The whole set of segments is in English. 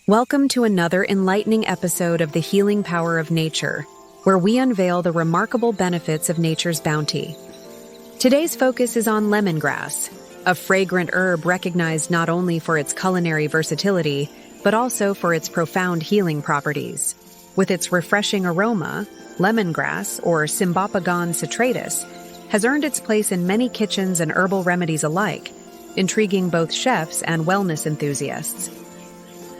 Welcome to another enlightening episode of the healing power of nature, where we unveil the remarkable benefits of nature's bounty. Today's focus is on lemongrass, a fragrant herb recognized not only for its culinary versatility, but also for its profound healing properties. With its refreshing aroma, lemongrass, or Cymbopogon citratus, has earned its place in many kitchens and herbal remedies alike, intriguing both chefs and wellness enthusiasts.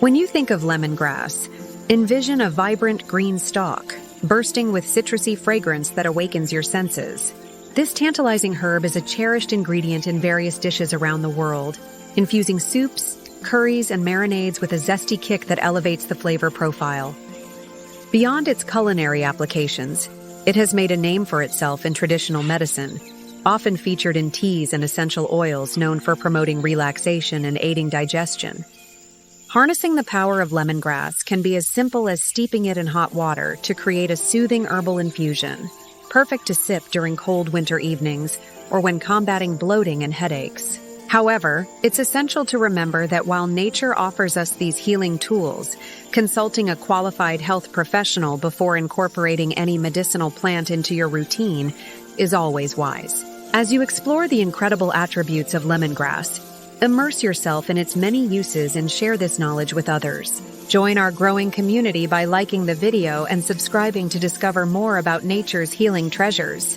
When you think of lemongrass, envision a vibrant green stalk, bursting with citrusy fragrance that awakens your senses. This tantalizing herb is a cherished ingredient in various dishes around the world, infusing soups, curries, and marinades with a zesty kick that elevates the flavor profile. Beyond its culinary applications, it has made a name for itself in traditional medicine, often featured in teas and essential oils known for promoting relaxation and aiding digestion. Harnessing the power of lemongrass can be as simple as steeping it in hot water to create a soothing herbal infusion, perfect to sip during cold winter evenings or when combating bloating and headaches. However, it's essential to remember that while nature offers us these healing tools, consulting a qualified health professional before incorporating any medicinal plant into your routine is always wise. As you explore the incredible attributes of lemongrass, immerse yourself in its many uses and share this knowledge with others. Join our growing community by liking the video and subscribing to discover more about nature's healing treasures.